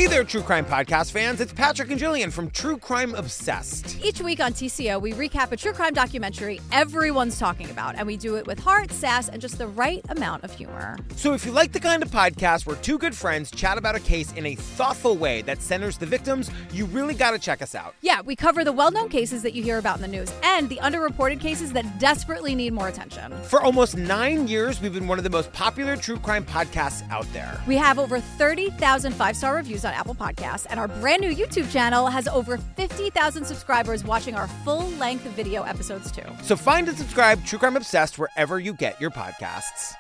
Hey there, True Crime Podcast fans. It's Patrick and Jillian from True Crime Obsessed. Each week on TCO, we recap a true crime documentary everyone's talking about, and we do it with heart, sass, and just the right amount of humor. So if you like the kind of podcast where two good friends chat about a case in a thoughtful way that centers the victims, you really gotta check us out. Yeah, we cover the well-known cases that you hear about in the news and the underreported cases that desperately need more attention. For almost 9 years, we've been one of the most popular true crime podcasts out there. We have over 30,000 five-star reviews on Apple Podcasts, and our brand new YouTube channel has over 50,000 subscribers watching our full-length video episodes too. So find and subscribe True Crime Obsessed wherever you get your podcasts.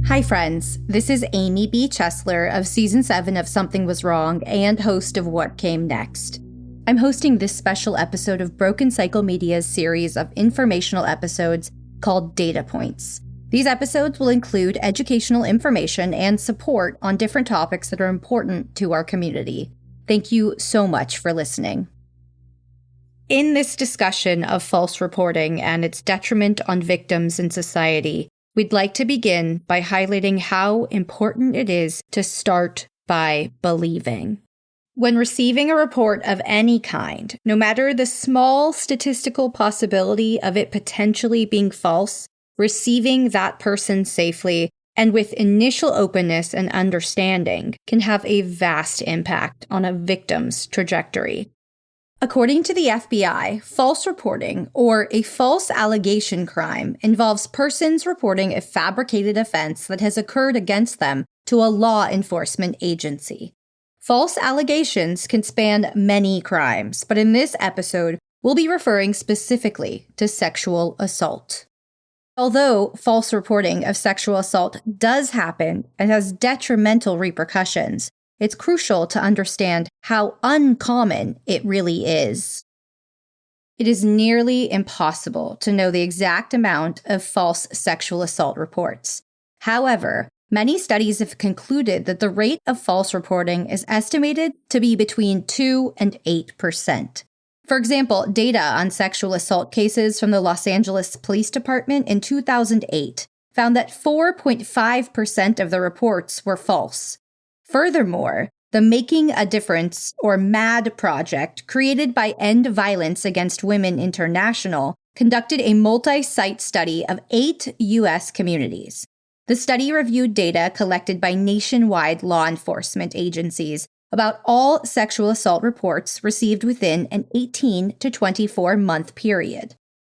Hi friends, this is Amy B. Chesler of Season 7 of Something Was Wrong and host of What Came Next. I'm hosting this special episode of Broken Cycle Media's series of informational episodes called Data Points. These episodes will include educational information and support on different topics that are important to our community. Thank you so much for listening. In this discussion of false reporting and its detriment on victims in society, we'd like to begin by highlighting how important it is to start by believing. When receiving a report of any kind, no matter the small statistical possibility of it potentially being false, receiving that person safely and with initial openness and understanding can have a vast impact on a victim's trajectory. According to the FBI, false reporting, or a false allegation crime, involves persons reporting a fabricated offense that has occurred against them to a law enforcement agency. False allegations can span many crimes, but in this episode, we'll be referring specifically to sexual assault. Although false reporting of sexual assault does happen and has detrimental repercussions, it's crucial to understand how uncommon it really is. It is nearly impossible to know the exact amount of false sexual assault reports. However, many studies have concluded that the rate of false reporting is estimated to be between 2 and 8%. For example, data on sexual assault cases from the Los Angeles Police Department in 2008 found that 4.5% of the reports were false. Furthermore, the Making a Difference, or MAD project, created by End Violence Against Women International, conducted a multi-site study of 8 U.S. communities. The study reviewed data collected by nationwide law enforcement agencies about all sexual assault reports received within an 18 to 24-month period.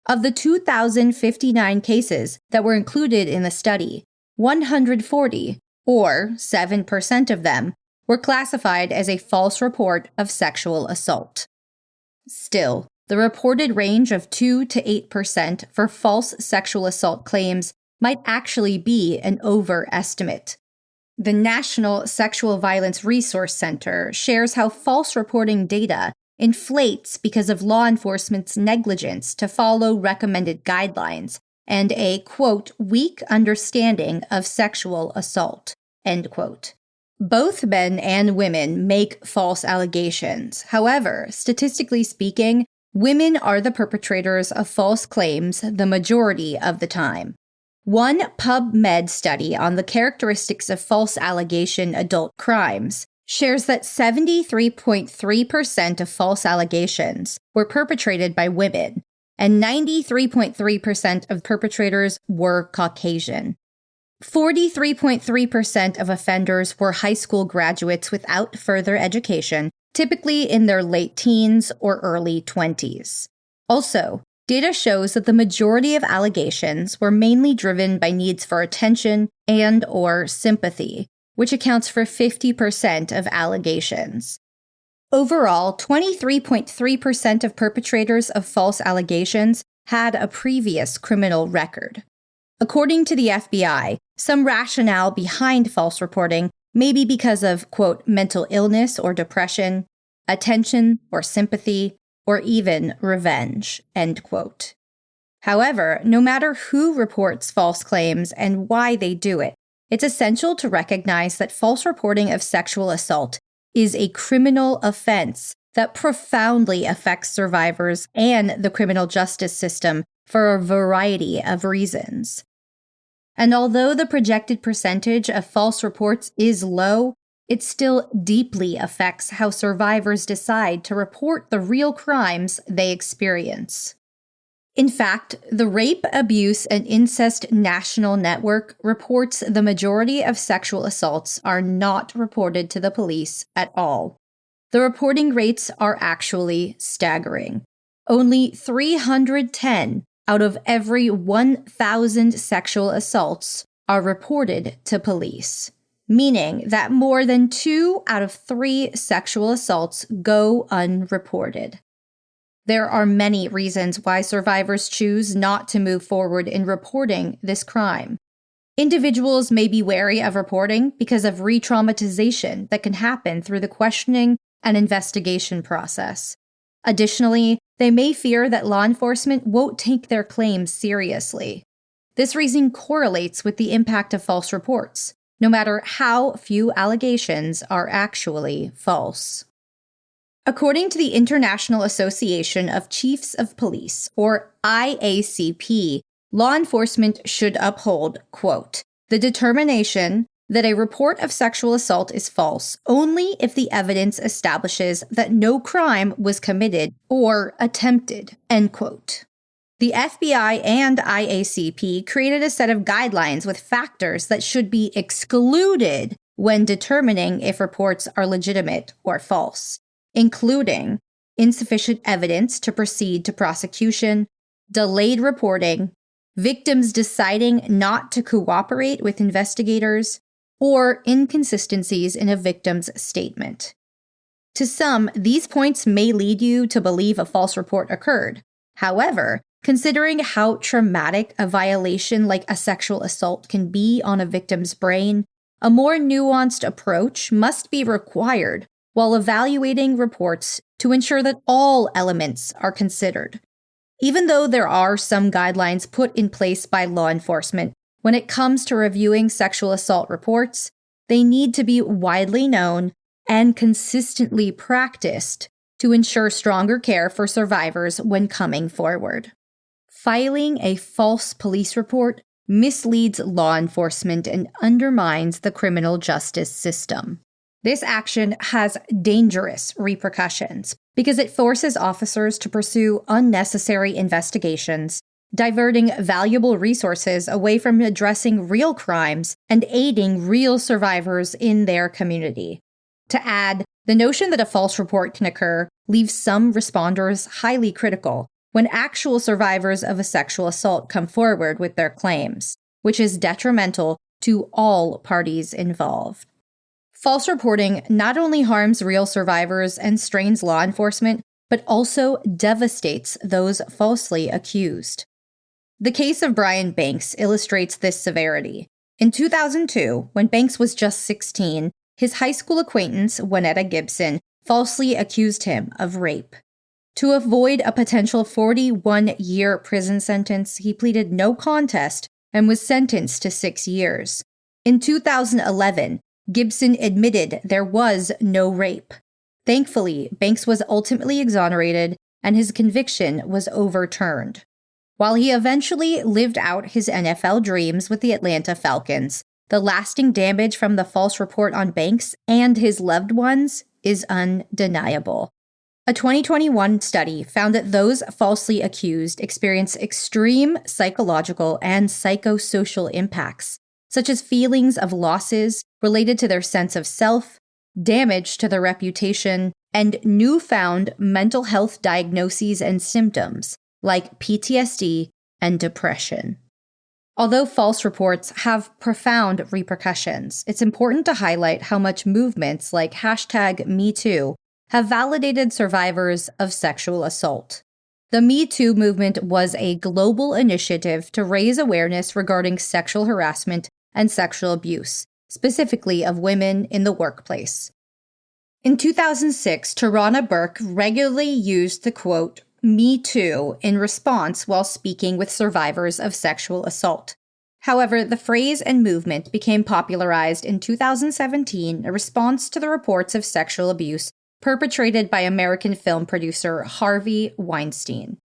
Of the 2,059 cases that were included in the study, 140, or 7% of them, were classified as a false report of sexual assault. Still, the reported range of 2 to 8% for false sexual assault claims might actually be an overestimate. The National Sexual Violence Resource Center shares how false reporting data inflates because of law enforcement's negligence to follow recommended guidelines and a, quote, weak understanding of sexual assault, end quote. Both men and women make false allegations. However, statistically speaking, women are the perpetrators of false claims the majority of the time. One PubMed study on the characteristics of false allegation adult crimes shares that 73.3% of false allegations were perpetrated by women, and 93.3% of perpetrators were Caucasian. 43.3% of offenders were high school graduates without further education, typically in their late teens or early 20s. Also, data shows that the majority of allegations were mainly driven by needs for attention and/or sympathy, which accounts for 50% of allegations. Overall, 23.3% of perpetrators of false allegations had a previous criminal record. According to the FBI, some rationale behind false reporting may be because of, quote, mental illness or depression, attention or sympathy, or even revenge, end quote. However, no matter who reports false claims and why they do it, it's essential to recognize that false reporting of sexual assault is a criminal offense that profoundly affects survivors and the criminal justice system for a variety of reasons. And although the projected percentage of false reports is low, it still deeply affects how survivors decide to report the real crimes they experience. In fact, the Rape, Abuse, and Incest National Network reports the majority of sexual assaults are not reported to the police at all. The reporting rates are actually staggering. Only 310 out of every 1,000 sexual assaults are reported to police, meaning that more than 2 out of 3 sexual assaults go unreported. There are many reasons why survivors choose not to move forward in reporting this crime. Individuals may be wary of reporting because of re-traumatization that can happen through the questioning and investigation process. Additionally, they may fear that law enforcement won't take their claims seriously. This reason correlates with the impact of false reports, no matter how few allegations are actually false. According to the International Association of Chiefs of Police, or IACP, law enforcement should uphold, quote, the determination that a report of sexual assault is false only if the evidence establishes that no crime was committed or attempted, end quote. The FBI and IACP created a set of guidelines with factors that should be excluded when determining if reports are legitimate or false, including insufficient evidence to proceed to prosecution, delayed reporting, victims deciding not to cooperate with investigators, or inconsistencies in a victim's statement. To some, these points may lead you to believe a false report occurred. However, considering how traumatic a violation like a sexual assault can be on a victim's brain, a more nuanced approach must be required while evaluating reports to ensure that all elements are considered. Even though there are some guidelines put in place by law enforcement when it comes to reviewing sexual assault reports, they need to be widely known and consistently practiced to ensure stronger care for survivors when coming forward. Filing a false police report misleads law enforcement and undermines the criminal justice system. This action has dangerous repercussions because it forces officers to pursue unnecessary investigations, diverting valuable resources away from addressing real crimes and aiding real survivors in their community. To add, the notion that a false report can occur leaves some responders highly critical when actual survivors of a sexual assault come forward with their claims, which is detrimental to all parties involved. False reporting not only harms real survivors and strains law enforcement, but also devastates those falsely accused. The case of Brian Banks illustrates this severity. In 2002, when Banks was just 16, his high school acquaintance, Juanetta Gibson, falsely accused him of rape. To avoid a potential 41-year prison sentence, he pleaded no contest and was sentenced to 6 years. In 2011, Gibson admitted there was no rape. Thankfully, Banks was ultimately exonerated and his conviction was overturned. While he eventually lived out his NFL dreams with the Atlanta Falcons, the lasting damage from the false report on Banks and his loved ones is undeniable. A 2021 study found that those falsely accused experience extreme psychological and psychosocial impacts, such as feelings of losses related to their sense of self, damage to their reputation, and newfound mental health diagnoses and symptoms like PTSD and depression. Although false reports have profound repercussions, it's important to highlight how much movements like #MeToo have validated survivors of sexual assault. The Me Too movement was a global initiative to raise awareness regarding sexual harassment and sexual abuse, specifically of women in the workplace. In 2006, Tarana Burke regularly used the quote, "Me Too," in response while speaking with survivors of sexual assault. However, the phrase and movement became popularized in 2017 in response to the reports of sexual abuse perpetrated by American film producer Harvey Weinstein.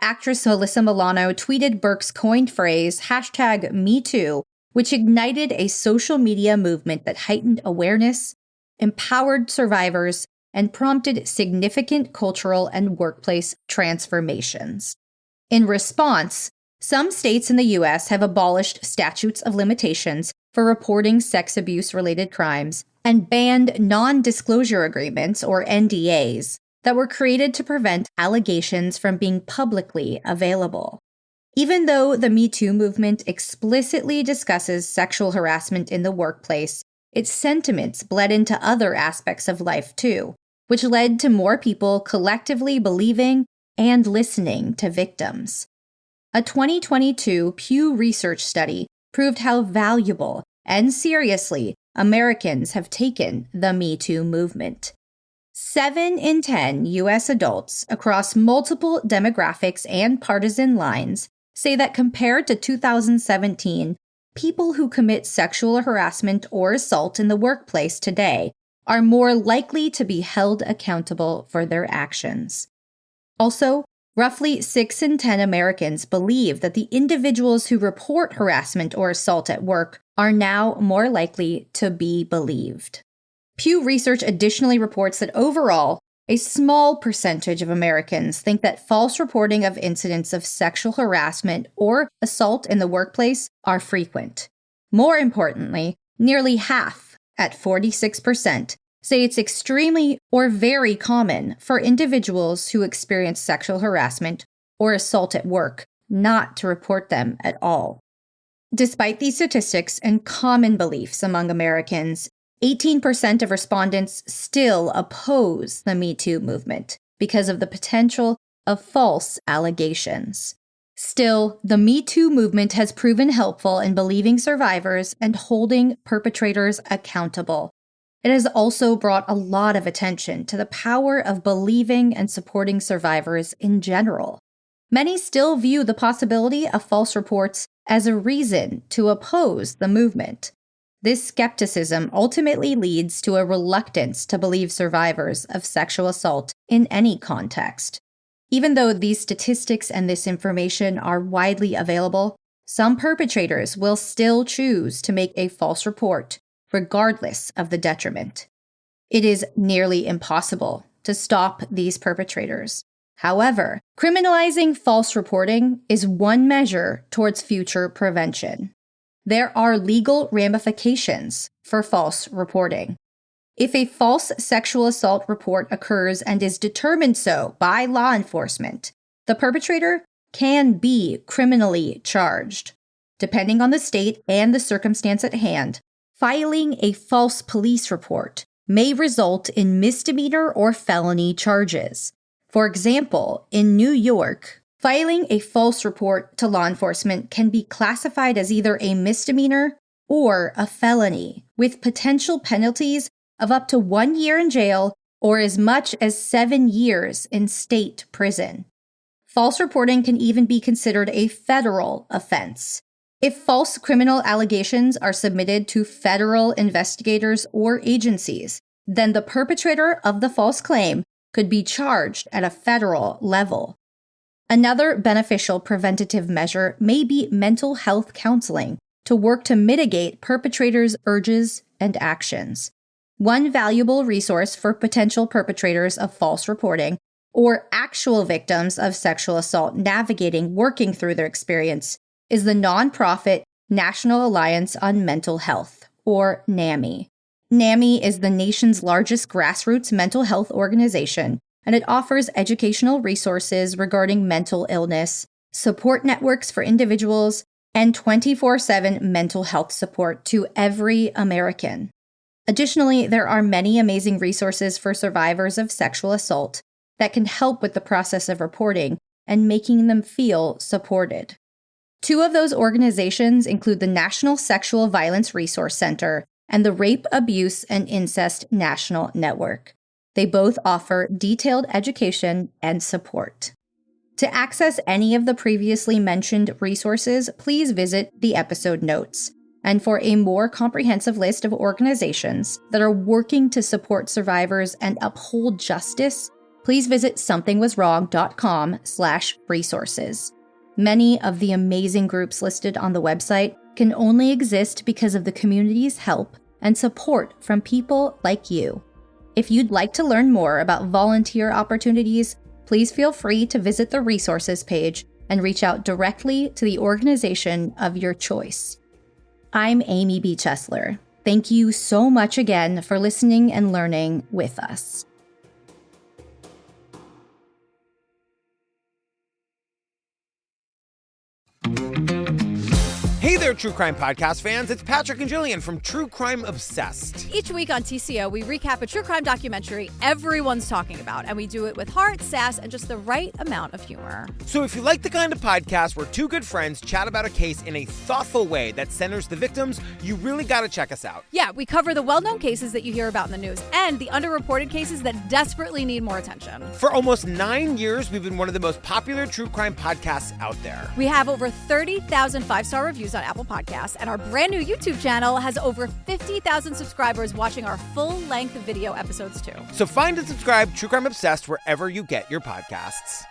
Actress Alyssa Milano tweeted Burke's coined phrase, #MeToo, which ignited a social media movement that heightened awareness, empowered survivors, and prompted significant cultural and workplace transformations. In response, some states in the U.S. have abolished statutes of limitations for reporting sex abuse-related crimes and banned non-disclosure agreements, or NDAs, that were created to prevent allegations from being publicly available. Even though the Me Too movement explicitly discusses sexual harassment in the workplace, its sentiments bled into other aspects of life too, which led to more people collectively believing and listening to victims. A 2022 Pew Research study proved how valuable and seriously Americans have taken the Me Too movement. 7 in 10 U.S. adults across multiple demographics and partisan lines say that compared to 2017, people who commit sexual harassment or assault in the workplace today are more likely to be held accountable for their actions. Also, roughly 6 in 10 Americans believe that the individuals who report harassment or assault at work are now more likely to be believed. Pew Research additionally reports that overall, a small percentage of Americans think that false reporting of incidents of sexual harassment or assault in the workplace are frequent. More importantly, nearly half, at 46%, say it's extremely or very common for individuals who experience sexual harassment or assault at work not to report them at all. Despite these statistics and common beliefs among Americans, 18% of respondents still oppose the Me Too movement because of the potential of false allegations. Still, the Me Too movement has proven helpful in believing survivors and holding perpetrators accountable. It has also brought a lot of attention to the power of believing and supporting survivors in general. Many still view the possibility of false reports as a reason to oppose the movement. This skepticism ultimately leads to a reluctance to believe survivors of sexual assault in any context. Even though these statistics and this information are widely available, some perpetrators will still choose to make a false report, regardless of the detriment. It is nearly impossible to stop these perpetrators. However, criminalizing false reporting is one measure towards future prevention. There are legal ramifications for false reporting. If a false sexual assault report occurs and is determined so by law enforcement, the perpetrator can be criminally charged. Depending on the state and the circumstance at hand, filing a false police report may result in misdemeanor or felony charges. For example, in New York, filing a false report to law enforcement can be classified as either a misdemeanor or a felony, with potential penalties of up to 1 year in jail or as much as 7 years in state prison. False reporting can even be considered a federal offense. If false criminal allegations are submitted to federal investigators or agencies, then the perpetrator of the false claim could be charged at a federal level. Another beneficial preventative measure may be mental health counseling to work to mitigate perpetrators' urges and actions. One valuable resource for potential perpetrators of false reporting or actual victims of sexual assault working through their experience is the nonprofit National Alliance on Mental Health, or NAMI. NAMI is the nation's largest grassroots mental health organization, and it offers educational resources regarding mental illness, support networks for individuals, and 24/7 mental health support to every American. Additionally, there are many amazing resources for survivors of sexual assault that can help with the process of reporting and making them feel supported. 2 of those organizations include the National Sexual Violence Resource Center and the Rape, Abuse, and Incest National Network. They both offer detailed education and support. To access any of the previously mentioned resources, please visit the episode notes. And for a more comprehensive list of organizations that are working to support survivors and uphold justice, please visit somethingwaswrong.com/resources. Many of the amazing groups listed on the website can only exist because of the community's help and support from people like you. If you'd like to learn more about volunteer opportunities, please feel free to visit the resources page and reach out directly to the organization of your choice. I'm Amy B. Chesler. Thank you so much again for listening and learning with us. Hey there, True Crime Podcast fans. It's Patrick and Jillian from True Crime Obsessed. Each week on TCO, we recap a true crime documentary everyone's talking about, and we do it with heart, sass, and just the right amount of humor. So if you like the kind of podcast where two good friends chat about a case in a thoughtful way that centers the victims, you really gotta check us out. Yeah, we cover the well-known cases that you hear about in the news and the underreported cases that desperately need more attention. For almost 9 years, we've been one of the most popular true crime podcasts out there. We have over 30,000 five-star reviews on Apple Podcasts, and our brand new YouTube channel has over 50,000 subscribers watching our full-length video episodes too. So find and subscribe True Crime Obsessed wherever you get your podcasts.